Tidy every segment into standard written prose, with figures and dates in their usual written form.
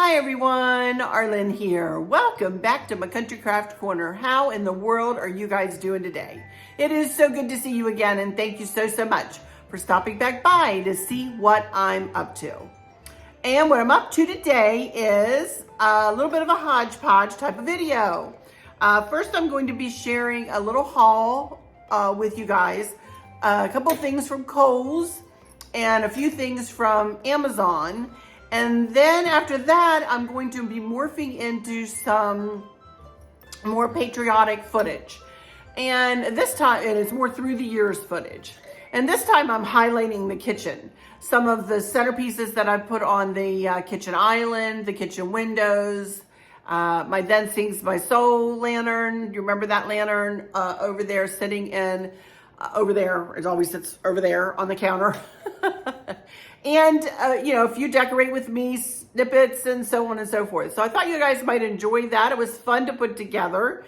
Hi everyone, Arlynn here. Welcome back to my Country Craft Corner. How in the world are you guys doing today? It is so good to see you again, and thank you so much for stopping back by to see what I'm up to. And what I'm up to today is a little bit of a hodgepodge type of video. First, I'm going to be sharing a little haul with you guys. A couple things from Kohl's and a few things from Amazon. And then after that, I'm going to be morphing into some more patriotic footage. And this time, it is more through the years footage. And this time I'm highlighting the kitchen. Some of the centerpieces that I put on the kitchen island, the kitchen windows, my Then Sings My Soul lantern. You remember that lantern over there sitting in, over there, it always sits over there on the counter. And, a few decorate with me snippets and so on and so forth. So I thought you guys might enjoy that. It was fun to put together.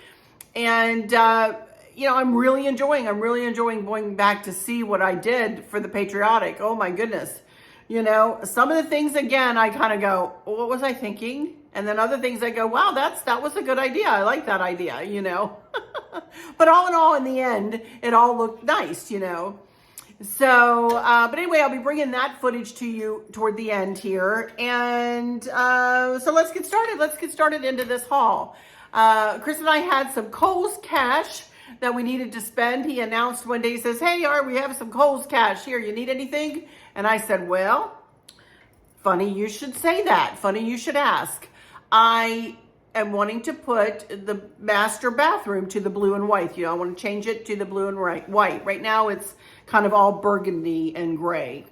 And, I'm really enjoying going back to see what I did for the Patriotic. Oh my goodness. Some of the things, again, I kind of go, what was I thinking? And then other things I go, wow, that was a good idea. I like that idea, But all in all, in the end, it all looked nice, So, but anyway, I'll be bringing that footage to you toward the end here. And so let's get started. Let's get started into this haul. Chris and I had some Kohl's cash that we needed to spend. He announced one day, he says, hey, we have some Kohl's cash here. You need anything? And I said, well, funny you should say that. Funny you should ask. I am wanting to put the master bathroom to the blue and white. I want to change it to the blue and white. Right now it's kind of all burgundy and gray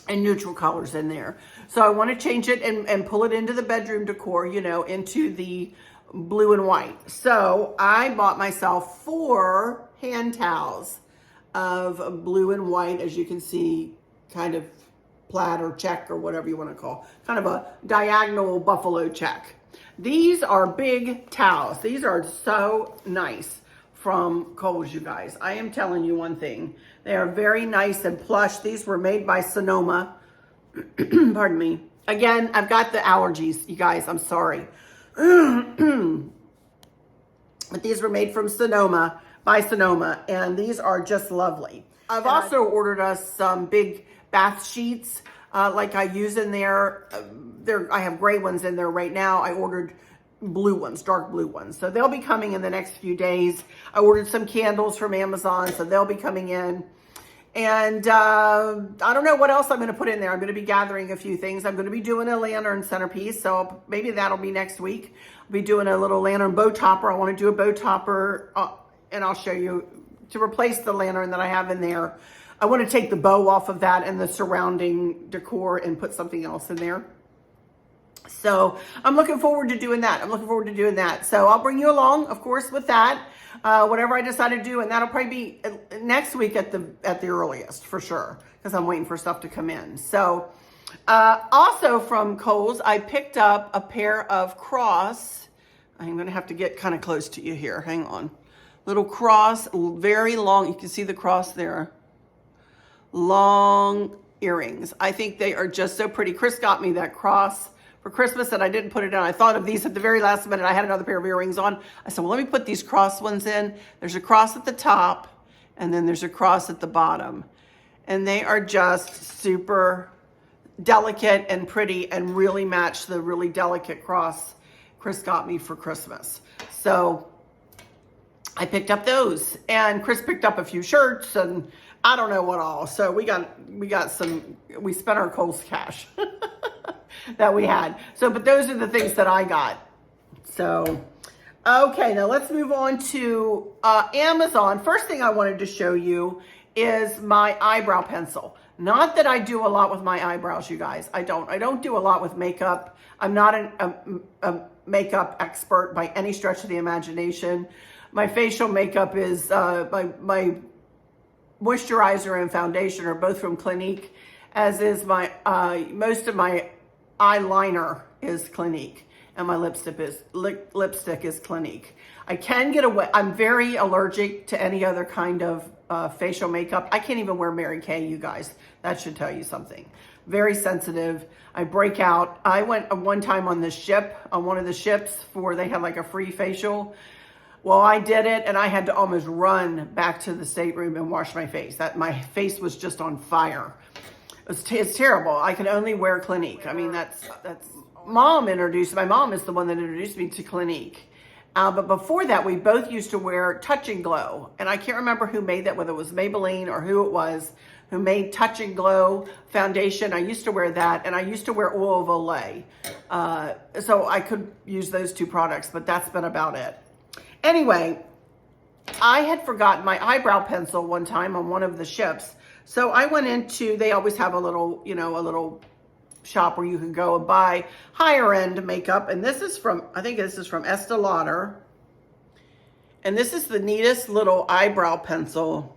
and neutral colors in there. So I want to change it and pull it into the bedroom decor, into the blue and white. So I bought myself 4 hand towels of blue and white, as you can see, kind of plaid or check or whatever you want to call, kind of a diagonal buffalo check. These are big towels. These are so nice from Kohl's, you guys. I am telling you one thing. They are very nice and plush. These were made by Sonoma. Pardon me. Again, I've got the allergies, you guys. I'm sorry. But these were made from Sonoma, by Sonoma, and these are just lovely. I've also ordered us some big bath sheets like I use in there. I have gray ones in there right now. I ordered blue ones, dark blue ones. So they'll be coming in the next few days. I ordered some candles from Amazon, so they'll be coming in. And I don't know what else I'm going to put in there. I'm going to be gathering a few things. I'm going to be doing a lantern centerpiece, so maybe that'll be next week. I'll be doing a little lantern bow topper. I want to do a bow topper, and I'll show you, to replace the lantern that I have in there. I want to take the bow off of that and the surrounding decor and put something else in there. So I'm looking forward to doing that. So I'll bring you along, of course, with that, whatever I decide to do. And that'll probably be next week at the earliest, for sure, because I'm waiting for stuff to come in. So also from Kohl's, I picked up a pair of cross. I'm going to have to get kind of close to you here. Hang on. Little cross, very long. You can see the cross there. Long earrings. I think they are just so pretty. Chris got me that cross for Christmas and I didn't put it on. I thought of these at the very last minute. I had another pair of earrings on. I said, well, let me put these cross ones in. There's a cross at the top and then there's a cross at the bottom. And they are just super delicate and pretty and really match the really delicate cross Chris got me for Christmas. So I picked up those, and Chris picked up a few shirts and I don't know what all. So we spent our Kohl's cash that we had. So, but those are the things that I got. So, okay, now let's move on to Amazon. First thing I wanted to show you is my eyebrow pencil. Not that I do a lot with my eyebrows, you guys. I don't do a lot with makeup. I'm not a makeup expert by any stretch of the imagination. My facial makeup is, my moisturizer and foundation are both from Clinique, as is my, most of my eyeliner is Clinique, and my lipstick is Clinique. I can get away, I'm very allergic to any other kind of facial makeup. I can't even wear Mary Kay, you guys. That should tell you something. very sensitive. I break out. I went one time on one of the ships they had like a free facial. Well, I did it and I had to almost run back to the stateroom and wash my face. My face was just on fire. It's terrible. I can only wear Clinique. I mean, that's my mom is the one that introduced me to Clinique. But before that, we both used to wear Touch and Glow. And I can't remember who made that, whether it was Maybelline or who it was who made Touch and Glow foundation. I used to wear that, and I used to wear Oil of Olay. So I could use those two products, but that's been about it. Anyway, I had forgotten my eyebrow pencil one time on one of the ships. So I went they always have a little shop where you can go and buy higher end makeup. And I think this is from Estee Lauder. And this is the neatest little eyebrow pencil.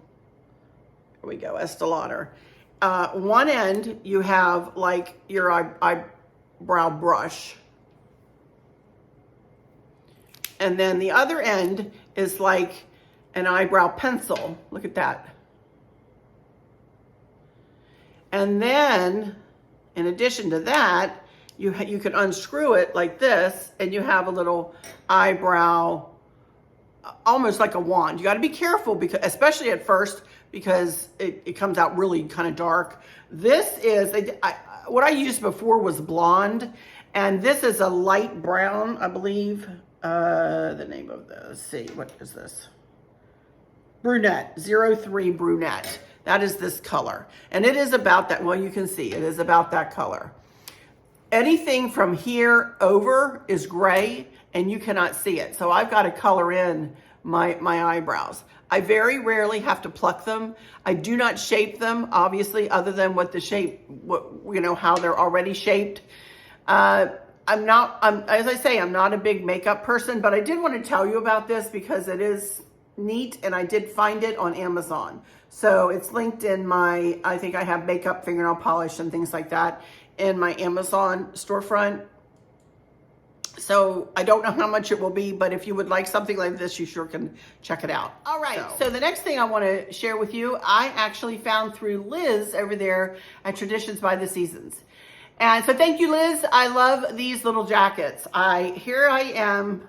Here we go, Estee Lauder. One end, you have like your eyebrow brush. And then the other end is like an eyebrow pencil. Look at that. And then, in addition to that, you can unscrew it like this, and you have a little eyebrow, almost like a wand. You got to be careful, because, especially at first, because it comes out really kind of dark. This is, what I used before was blonde, and this is a light brown, I believe. The name of let's see, what is this? Brunette, 03 Brunette. That is this color. And it is about that, well, you can see, it is about that color. Anything from here over is gray, and you cannot see it. So I've got to color in my eyebrows. I very rarely have to pluck them. I do not shape them, obviously, other than how they're already shaped. As I say, I'm not a big makeup person, but I did want to tell you about this because it is neat, and I did find it on Amazon. So it's linked in I think I have makeup, fingernail polish, and things like that in my Amazon storefront. So I don't know how much it will be, but if you would like something like this, you sure can check it out. All right, so the next thing I want to share with you, I actually found through Liz over there at Traditions by the Seasons. And so thank you, Liz. I love these little jackets. Here I am,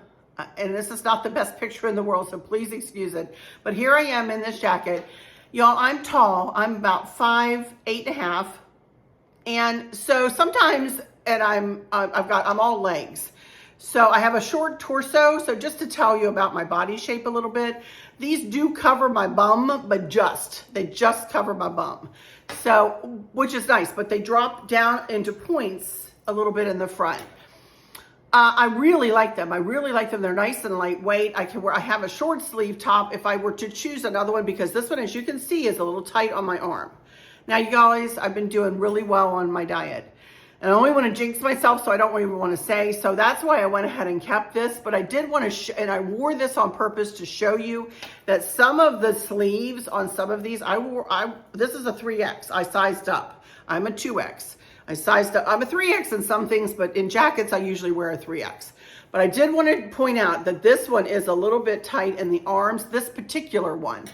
and this is not the best picture in the world, so please excuse it. But here I am in this jacket. Y'all, I'm tall. I'm about 5'8.5". And so sometimes, and I'm all legs. So I have a short torso. So just to tell you about my body shape a little bit, these do cover my bum, but they just cover my bum. So, which is nice, but they drop down into points a little bit in the front. I really like them. They're nice and lightweight. I have a short sleeve top if I were to choose another one, because this one, as you can see, is a little tight on my arm. Now, you guys, I've been doing really well on my diet. And I only want to jinx myself, so I don't even want to say. So that's why I went ahead and kept this. But I did want to, and I wore this on purpose to show you that some of the sleeves on some of these, this is a 3X. I sized up. I'm a 2X. I sized up. I'm a 3X in some things, but in jackets, I usually wear a 3X. But I did want to point out that this one is a little bit tight in the arms, this particular one.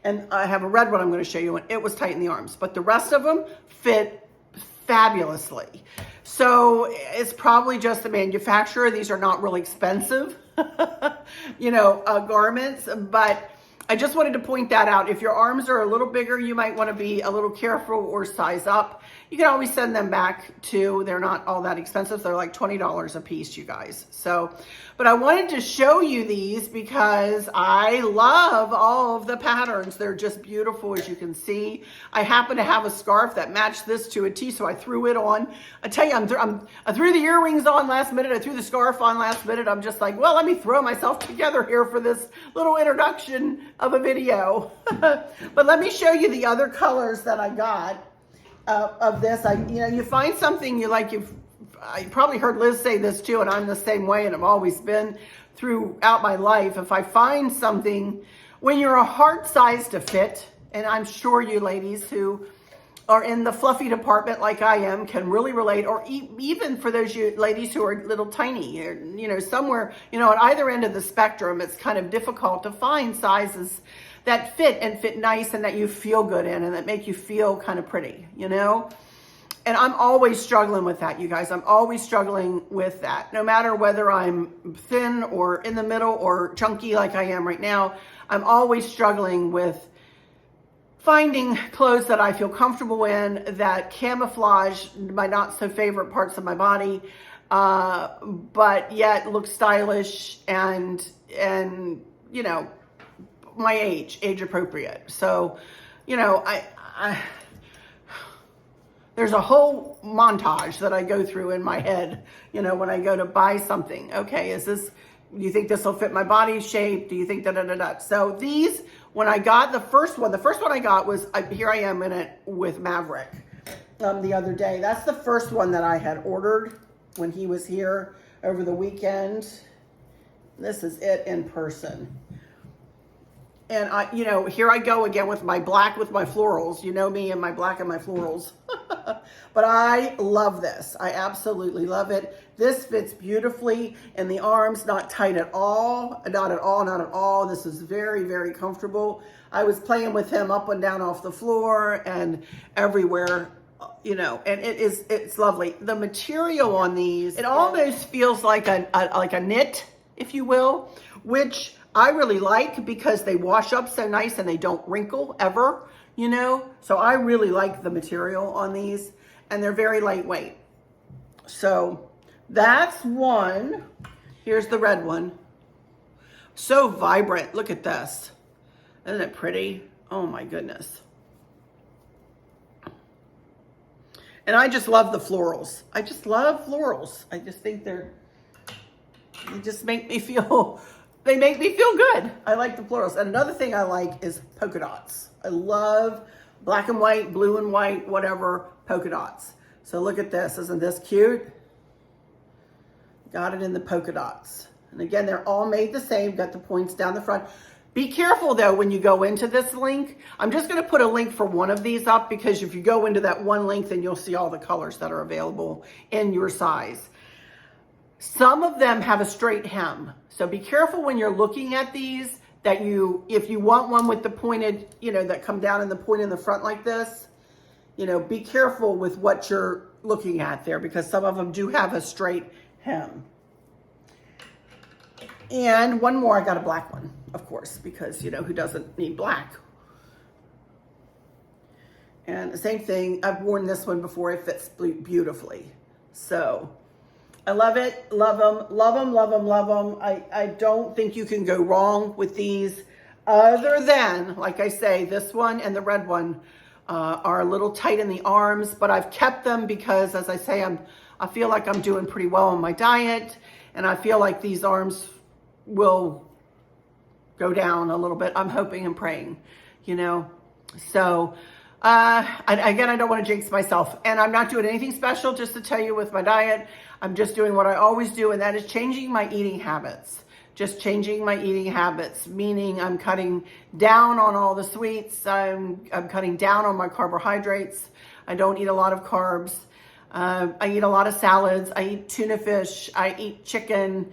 And I have a red one I'm going to show you, and it was tight in the arms. But the rest of them fit fabulously. So it's probably just the manufacturer. These are not really expensive, garments, but I just wanted to point that out. If your arms are a little bigger, you might want to be a little careful or size up. You can always send them back too. They're not all that expensive. They're like $20 a piece, you guys. So, but I wanted to show you these because I love all of the patterns. They're just beautiful, as you can see. I happen to have a scarf that matched this to a T, so I threw it on. I tell you, I threw the earrings on last minute. I threw the scarf on last minute. I'm just like, well, let me throw myself together here for this little introduction of a video. But let me show you the other colors that I got. Of this, you find something you like. I probably heard Liz say this too, and I'm the same way, and I've always been throughout my life. If I find something, when you're a hard size to fit, and I'm sure you ladies who are in the fluffy department like I am can really relate, or even for those ladies who are little tiny, or, somewhere, at either end of the spectrum, it's kind of difficult to find sizes that fit nice and that you feel good in and that make you feel kind of pretty, And I'm always struggling with that, you guys. I'm always struggling with that. No matter whether I'm thin or in the middle or chunky like I am right now, I'm always struggling with finding clothes that I feel comfortable in, that camouflage my not so favorite parts of my body, but yet look stylish and you know, my age appropriate. So, you know, there's a whole montage that I go through in my head, you know, when I go to buy something. Okay, do you think this will fit my body shape? Do you think da-da-da-da? So these, when I got the first one I got was, here I am in it with Maverick the other day. That's the first one that I had ordered when he was here over the weekend. This is it in person. And you know, here I go again with my black with my florals. You know me and my black and my florals. But I love this. I absolutely love it. This fits beautifully in the arms, not tight at all. Not at all, not at all. This is very, very comfortable. I was playing with him up and down off the floor and everywhere, you know, and it's lovely. The material on these, it almost feels like a knit, if you will, which I really like because they wash up so nice and they don't wrinkle ever, you know? So I really like the material on these, and they're very lightweight. So that's one. Here's the red one. So vibrant. Look at this. Isn't it pretty? Oh my goodness. And I just love the florals. I just love florals. I just think they just make me feel, they make me feel good. I like the florals. And another thing I like is polka dots. I love black and white, blue and white, whatever, polka dots. So look at this. Isn't this cute? Got it in the polka dots. And again, they're all made the same. Got the points down the front. Be careful though when you go into this link. I'm just going to put a link for one of these up because if you go into that one link, then you'll see all the colors that are available in your size. Some of them have a straight hem. So be careful when you're looking at these that if you want one with the pointed, you know, that come down in the point in the front like this, you know, be careful with what you're looking at there because some of them do have a straight hem. And one more, I got a black one, of course, because, you know, who doesn't need black? And the same thing, I've worn this one before, it fits beautifully. So I love it, love them, love them, love them, love them. I don't think you can go wrong with these other than, like I say, this one and the red one are a little tight in the arms, but I've kept them because, as I say, I feel like I'm doing pretty well on my diet, and I feel like these arms will go down a little bit. I'm hoping and praying, you know. So again, I don't want to jinx myself, and I'm not doing anything special, just to tell you, with my diet. I'm just doing what I always do, and that is changing my eating habits. Just changing my eating habits, meaning I'm cutting down on all the sweets. I'm cutting down on my carbohydrates. I don't eat a lot of carbs. I eat a lot of salads. I eat tuna fish. I eat chicken,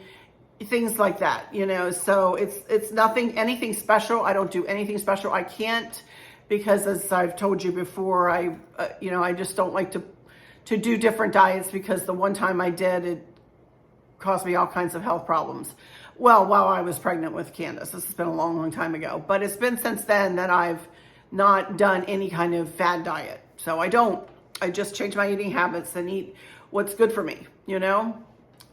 things like that, you know. So it's anything special. I don't do anything special. I can't, because as I've told you before, you know, I just don't like to do different diets, because the one time I did, it caused me all kinds of health problems. Well, while I was pregnant with Candace, this has been a long, long time ago, but it's been since then that I've not done any kind of fad diet. So I just change my eating habits and eat what's good for me, you know?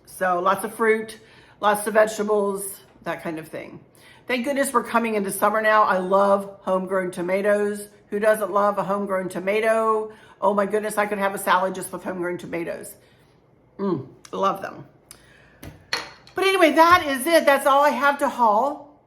So lots of fruit, lots of vegetables, that kind of thing. Thank goodness we're coming into summer now. I love homegrown tomatoes. Who doesn't love a homegrown tomato? Oh my goodness, I could have a salad just with homegrown tomatoes. Love them. But anyway, that is it. That's all I have to haul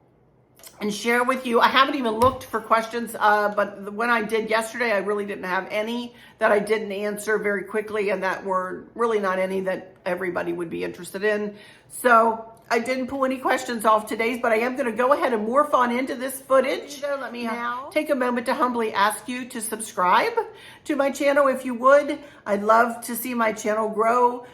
and share with you. I haven't even looked for questions, but when I did yesterday, I really didn't have any that I didn't answer very quickly, and that were really not any that everybody would be interested in. So I didn't pull any questions off today's, but I am going to go ahead and morph on into this footage. So let me now take a moment to humbly ask you to subscribe to my channel if you would. I'd love to see my channel grow.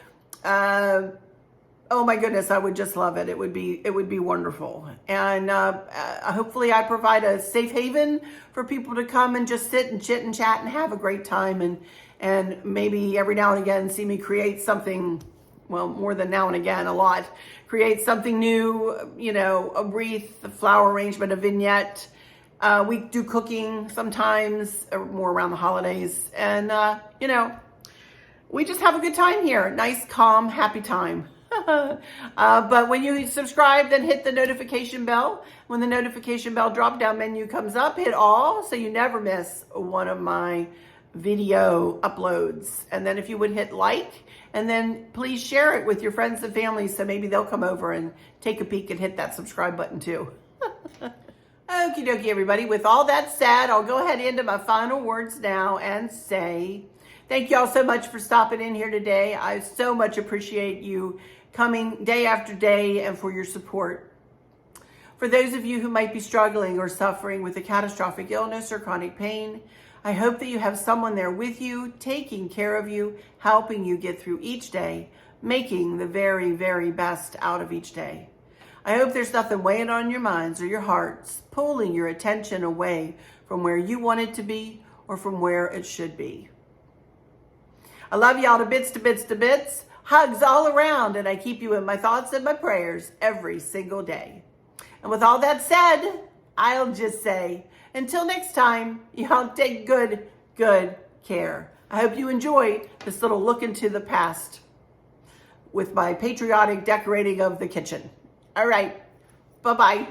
Oh my goodness, I would just love it. It would be wonderful. And hopefully I provide a safe haven for people to come and just sit and chit and chat and have a great time and maybe every now and again see me create something, well, more than now and again, a lot, create something new, you know, a wreath, a flower arrangement, a vignette. We do cooking sometimes, more around the holidays, and you know, we just have a good time here. Nice, calm, happy time. But when you subscribe, then hit the notification bell. When the notification bell drop-down menu comes up, hit all so you never miss one of my video uploads. And then if you would hit like, and then please share it with your friends and family so maybe they'll come over and take a peek and hit that subscribe button too. Okie dokie, everybody. With all that said, I'll go ahead into my final words now and say thank you all so much for stopping in here today. I so much appreciate you coming day after day and for your support. For those of you who might be struggling or suffering with a catastrophic illness or chronic pain, I hope that you have someone there with you, taking care of you, helping you get through each day, making the very, very best out of each day. I hope there's nothing weighing on your minds or your hearts, pulling your attention away from where you want it to be or from where it should be. I love y'all to bits, to bits, to bits. Hugs all around, and I keep you in my thoughts and my prayers every single day. And with all that said, I'll just say, until next time, y'all take good care. I hope you enjoy this little look into the past with my patriotic decorating of the kitchen. All right, bye-bye.